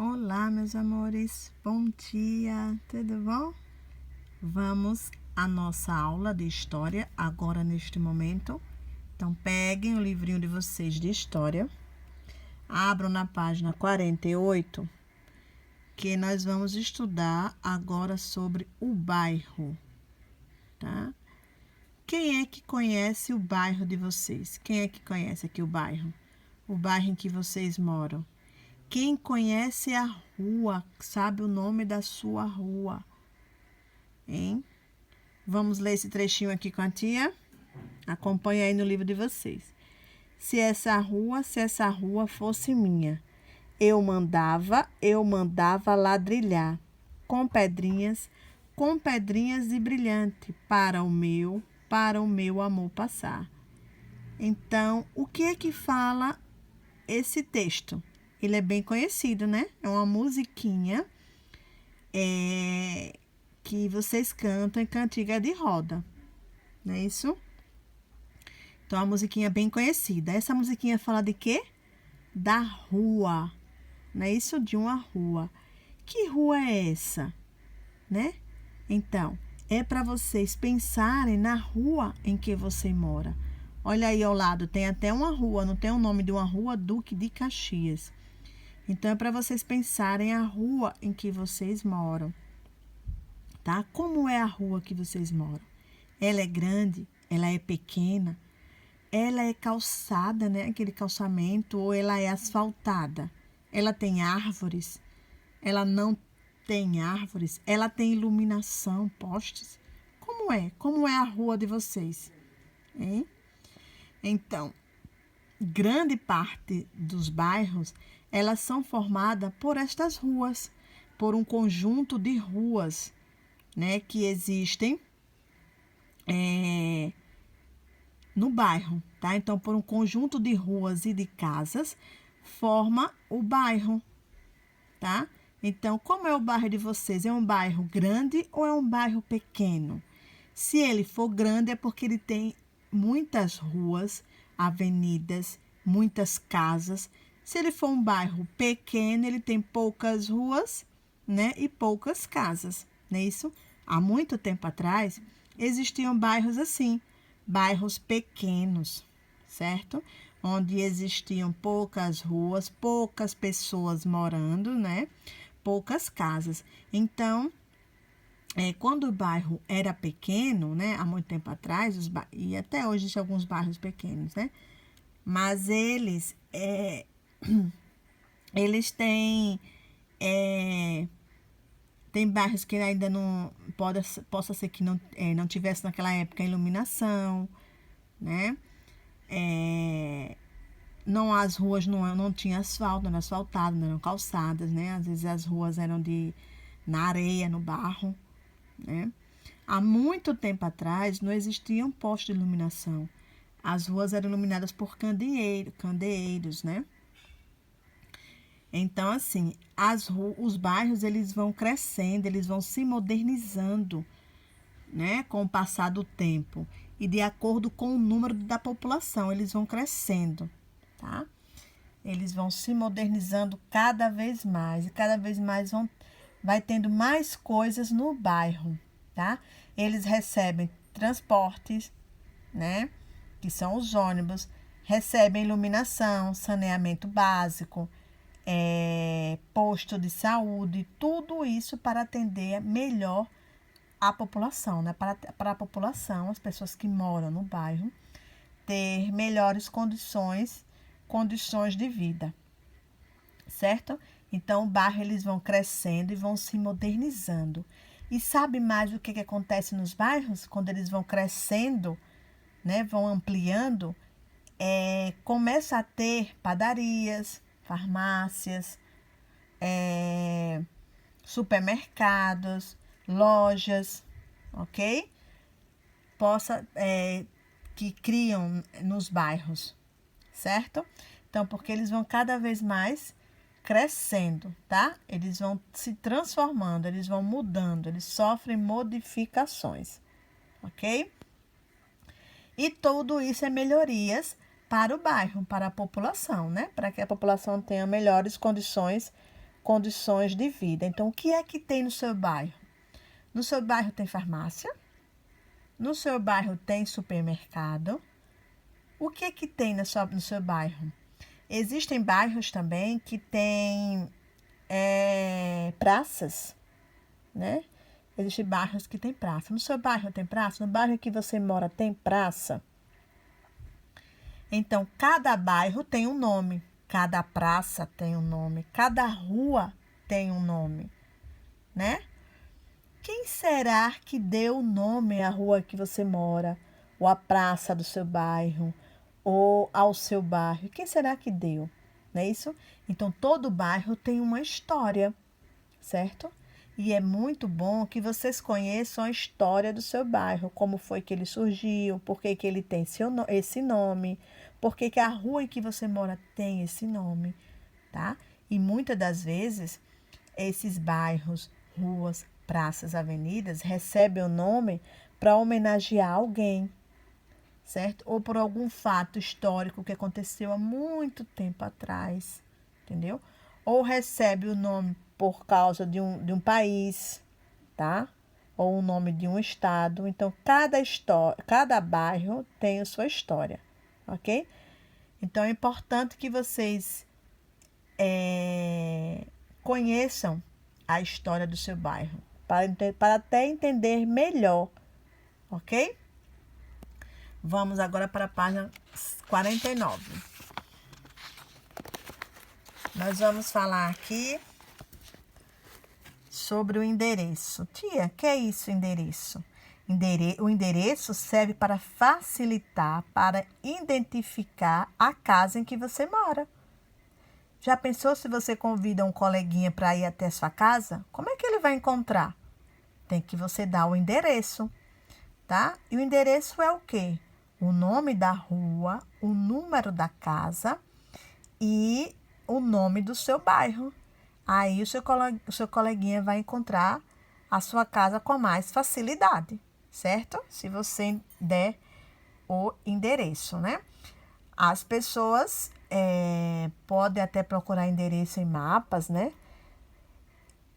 Olá, meus amores, bom dia, tudo bom? Vamos à nossa aula de história agora neste momento. Então, peguem o livrinho de vocês de história, abram na página 48, que nós vamos estudar agora sobre o bairro, tá? Quem é que conhece o bairro de vocês? Quem é que conhece aqui o bairro? O bairro em que vocês moram? Quem conhece a rua, sabe o nome da sua rua, hein? Vamos ler esse trechinho aqui com a tia? Acompanha aí no livro de vocês. Se essa rua fosse minha, eu mandava ladrilhar com pedrinhas de brilhante para o meu amor passar. Então, o que é que fala esse texto? Ele é bem conhecido, né? É uma musiquinha que vocês cantam em cantiga de roda, não é isso? Então, a musiquinha é bem conhecida. Essa musiquinha fala de quê? Da rua, não é isso? De uma rua. Que rua é essa, né? Então, é para vocês pensarem na rua em que você mora. Olha aí ao lado, tem até uma rua, não tem o nome de uma rua? Duque de Caxias. Então, é para vocês pensarem a rua em que vocês moram, tá? Como é a rua que vocês moram? Ela é grande? Ela é pequena? Ela é calçada, né? Aquele calçamento, ou ela é asfaltada? Ela tem árvores? Ela não tem árvores? Ela tem iluminação, postes? Como é? Como é a rua de vocês, hein? Então, grande parte dos bairros, elas são formadas por estas ruas, por um conjunto de ruas, né, que existem no bairro, tá? Então, por um conjunto de ruas e de casas, forma o bairro, tá? Então, como é o bairro de vocês? É um bairro grande ou é um bairro pequeno? Se ele for grande, é porque ele tem muitas ruas, avenidas, muitas casas. Se ele for um bairro pequeno, ele tem poucas ruas, né, e poucas casas, não é isso? Há muito tempo atrás, existiam bairros assim, bairros pequenos, certo? Onde existiam poucas ruas, poucas pessoas morando, né? Poucas casas. Então, quando o bairro era pequeno, né, há muito tempo atrás, e até hoje existem alguns bairros pequenos, né, mas eles têm, tem bairros que ainda não, possa ser que não tivesse naquela época iluminação, né, não, as ruas não tinham asfalto, não eram asfaltadas, não eram calçadas, né, às vezes as ruas eram na areia, no barro, né. Há muito tempo atrás, não existia um poste de iluminação. As ruas eram iluminadas por candeeiros, né? Então, assim, os bairros, eles vão crescendo, eles vão se modernizando, né? Com o passar do tempo. E de acordo com o número da população, eles vão crescendo, tá? Eles vão se modernizando cada vez mais. E cada vez mais vai tendo mais coisas no bairro, tá? Eles recebem transportes, né? Que são os ônibus, recebem iluminação, saneamento básico, posto de saúde, tudo isso para atender melhor a população, né? Para a população, as pessoas que moram no bairro, ter melhores condições de vida, certo? Então, o bairro, eles vão crescendo e vão se modernizando. E sabe mais o que acontece nos bairros? Quando eles vão crescendo, né, vão ampliando, começa a ter padarias, farmácias, supermercados, lojas, ok? Que criam nos bairros, certo? Então, porque eles vão cada vez mais crescendo, tá? Eles vão se transformando, eles vão mudando, eles sofrem modificações, ok? E tudo isso é melhorias para o bairro, para a população, né? Para que a população tenha melhores condições condições de vida. Então, o que é que tem no seu bairro? No seu bairro tem farmácia? No seu bairro tem supermercado? O que é que tem no seu bairro? Existem bairros também que tem praças, né? Existem bairros que tem praça. No seu bairro tem praça? No bairro que você mora tem praça? Então, cada bairro tem um nome, cada praça tem um nome, cada rua tem um nome, né? Quem será que deu o nome à rua que você mora, ou à praça do seu bairro, ou ao seu bairro? Quem será que deu? Não é isso? Então, todo bairro tem uma história, certo? E é muito bom que vocês conheçam a história do seu bairro, como foi que ele surgiu, por que ele tem esse nome, por que a rua em que você mora tem esse nome, tá? E muitas das vezes, esses bairros, ruas, praças, avenidas, recebem o nome para homenagear alguém, certo? Ou por algum fato histórico que aconteceu há muito tempo atrás, entendeu? Ou recebe o nome por causa de um país, tá? Ou o nome de um estado. Então, cada bairro tem a sua história, ok? Então, é importante que vocês conheçam a história do seu bairro, para até entender melhor, ok? Vamos agora para a página 49. Nós vamos falar aqui sobre o endereço. Tia, que é isso, endereço? O endereço serve para facilitar, para identificar a casa em que você mora. Já pensou se você convida um coleguinha para ir até a sua casa? Como é que ele vai encontrar? Tem que você dar o endereço, tá? E o endereço é o quê? O nome da rua, o número da casa e o nome do seu bairro. Aí o seu coleguinha vai encontrar a sua casa com mais facilidade, certo? Se você der o endereço, né? As pessoas podem até procurar endereço em mapas, né?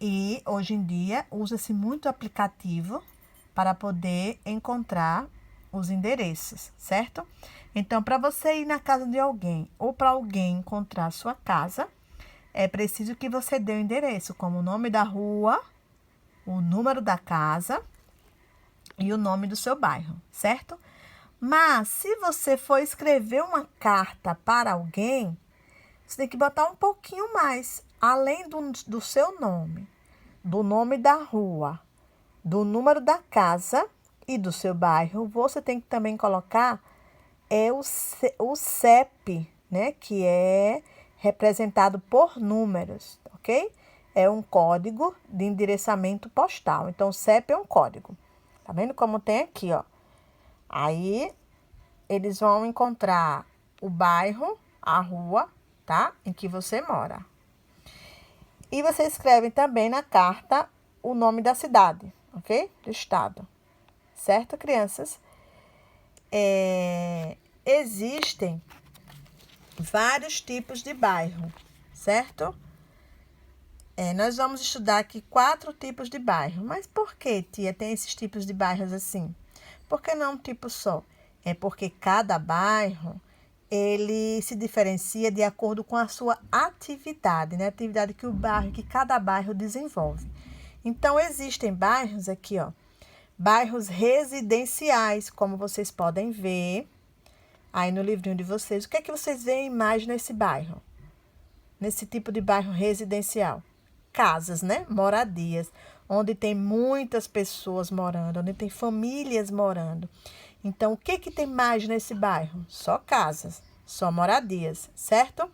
E hoje em dia usa-se muito aplicativo para poder encontrar os endereços, certo? Então, para você ir na casa de alguém ou para alguém encontrar a sua casa, é preciso que você dê o endereço, como o nome da rua, o número da casa e o nome do seu bairro, certo? Mas, se você for escrever uma carta para alguém, você tem que botar um pouquinho mais, além do seu nome, do nome da rua, do número da casa e do seu bairro. Você tem que também colocar o CEP, né, que é representado por números, ok? É um código de endereçamento postal. Então, o CEP é um código. Tá vendo como tem aqui, ó? Aí, eles vão encontrar o bairro, a rua, tá? Em que você mora. E você escreve também na carta o nome da cidade, ok? Do estado. Certo, crianças? Existem vários tipos de bairro, certo? Nós vamos estudar aqui 4 tipos de bairro. Mas por que, tia, tem esses tipos de bairros assim? Por que não um tipo só? É porque cada bairro, ele se diferencia de acordo com a sua atividade, né? Atividade que cada bairro desenvolve. Então, existem bairros aqui, ó, bairros residenciais, como vocês podem ver aí no livrinho de vocês. O que é que vocês veem mais nesse bairro? Nesse tipo de bairro residencial? Casas, né? Moradias, onde tem muitas pessoas morando, onde tem famílias morando. Então, o que tem mais nesse bairro? Só casas, só moradias, certo?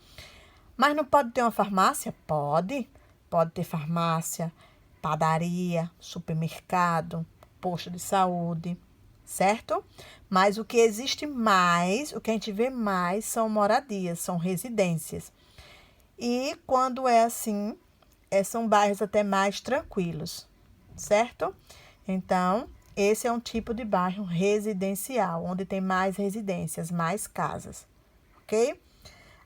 Mas não pode ter uma farmácia? Pode. Pode ter farmácia, padaria, supermercado, posto de saúde, certo? Mas o que existe mais, o que a gente vê mais são moradias, são residências. E quando é assim, são bairros até mais tranquilos, certo? Então, esse é um tipo de bairro residencial, onde tem mais residências, mais casas, ok?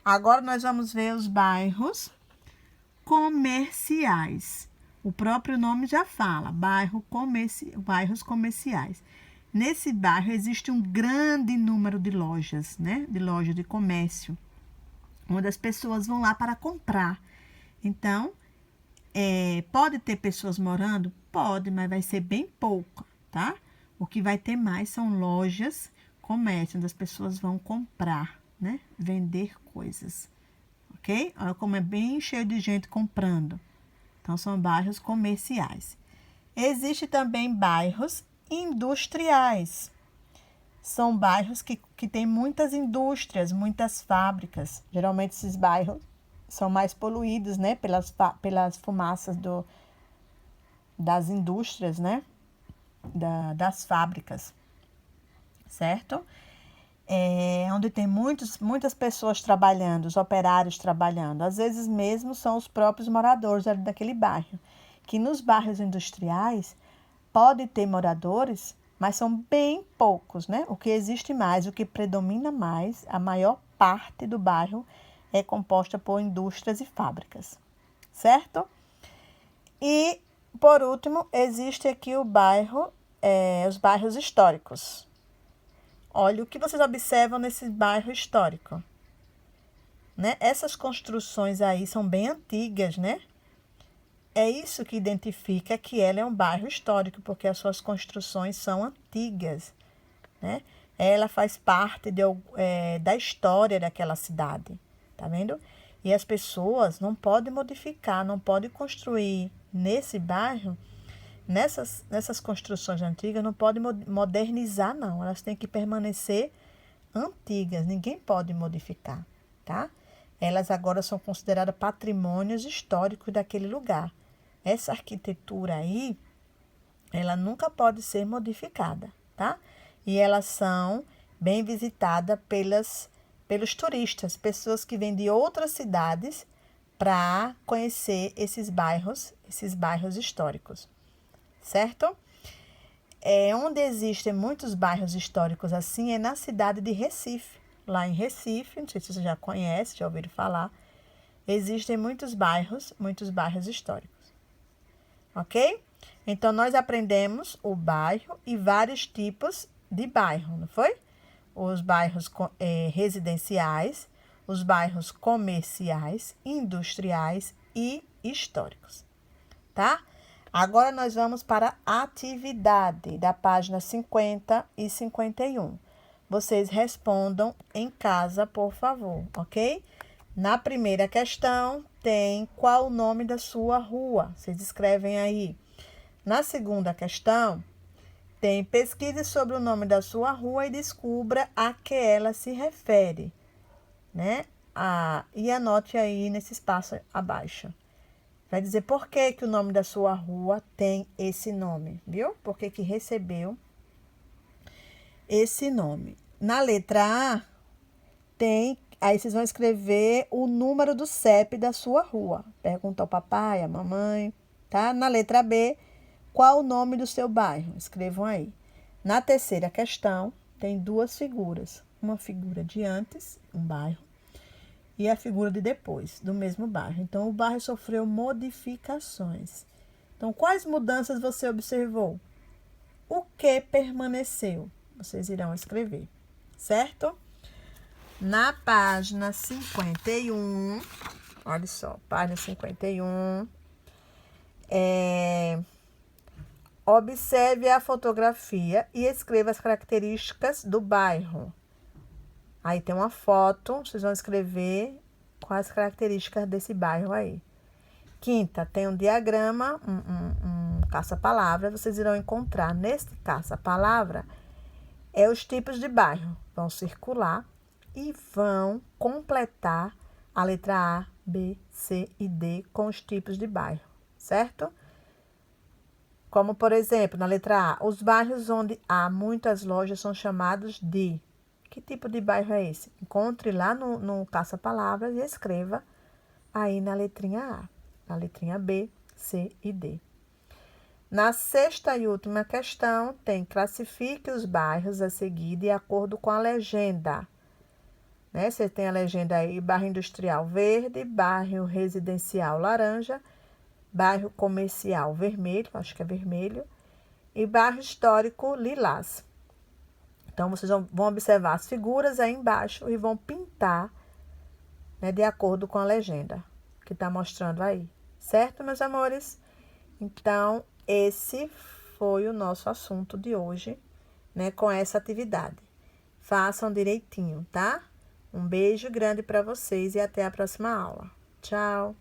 Agora, nós vamos ver os bairros comerciais. O próprio nome já fala, bairros comerciais. Nesse bairro existe um grande número de lojas, né? De lojas de comércio, onde as pessoas vão lá para comprar. Então, pode ter pessoas morando? Pode, mas vai ser bem pouco, tá? O que vai ter mais são lojas, comércio, onde as pessoas vão comprar, né? Vender coisas, ok? Olha como é bem cheio de gente comprando. Então, são bairros comerciais. Existem também bairros industriais. São bairros que têm muitas indústrias, muitas fábricas. Geralmente, esses bairros são mais poluídos, né? Pelas fumaças das indústrias, né? Das fábricas, certo? Onde tem muitas pessoas trabalhando, os operários trabalhando. Às vezes mesmo são os próprios moradores ali daquele bairro. Que nos bairros industriais pode ter moradores, mas são bem poucos, né? O que existe mais, o que predomina mais, a maior parte do bairro é composta por indústrias e fábricas, certo? E, por último, existe aqui os bairros históricos. Olha, o que vocês observam nesse bairro histórico, né? Essas construções aí são bem antigas, né? É isso que identifica que ela é um bairro histórico, porque as suas construções são antigas, né? Ela faz parte da história daquela cidade, tá vendo? E as pessoas não podem modificar, não podem construir nesse bairro. Nessas construções antigas, não pode modernizar, não. Elas têm que permanecer antigas. Ninguém pode modificar, tá? Elas agora são consideradas patrimônios históricos daquele lugar. Essa arquitetura aí, ela nunca pode ser modificada, tá? E elas são bem visitadas pelos turistas, pessoas que vêm de outras cidades para conhecer esses bairros históricos. Certo? Onde existem muitos bairros históricos assim é na cidade de Recife. Lá em Recife, não sei se você já conhece, já ouviram falar, existem muitos bairros históricos. Ok? Então, nós aprendemos o bairro e vários tipos de bairro, não foi? Os bairros residenciais, os bairros comerciais, industriais e históricos, tá? Agora, nós vamos para a atividade da página 50 e 51. Vocês respondam em casa, por favor, ok? Na primeira questão, tem qual o nome da sua rua? Vocês escrevem aí. Na segunda questão, tem pesquise sobre o nome da sua rua e descubra a que ela se refere, né? E anote aí nesse espaço abaixo. Vai dizer por que o nome da sua rua tem esse nome, viu? Por que recebeu esse nome. Na letra A, aí vocês vão escrever o número do CEP da sua rua. Pergunta ao papai, à mamãe, tá? Na letra B, qual o nome do seu bairro? Escrevam aí. Na terceira questão, tem duas figuras. Uma figura de antes, um bairro, e a figura de depois, do mesmo bairro. Então, o bairro sofreu modificações. Então, quais mudanças você observou? O que permaneceu? Vocês irão escrever, certo? Na página 51, olha só, página 51, observe a fotografia e escreva as características do bairro. Aí tem uma foto, vocês vão escrever quais características desse bairro aí. Quinta, tem um diagrama, um caça-palavra. Vocês irão encontrar nesse caça-palavra os tipos de bairro. Vão circular e vão completar a letra A, B, C e D com os tipos de bairro, certo? Como, por exemplo, na letra A, os bairros onde há muitas lojas são chamados de... Que tipo de bairro é esse? Encontre lá no caça-palavras e escreva aí na letrinha A, na letrinha B, C e D. Na sexta e última questão, tem classifique os bairros a seguir de acordo com a legenda. né? Você tem a legenda aí, bairro industrial verde, bairro residencial laranja, bairro comercial vermelho, acho que é vermelho, e bairro histórico lilás. Então, vocês vão observar as figuras aí embaixo e vão pintar, né, de acordo com a legenda que tá mostrando aí. Certo, meus amores? Então, esse foi o nosso assunto de hoje, né, com essa atividade. Façam direitinho, tá? Um beijo grande para vocês e até a próxima aula. Tchau!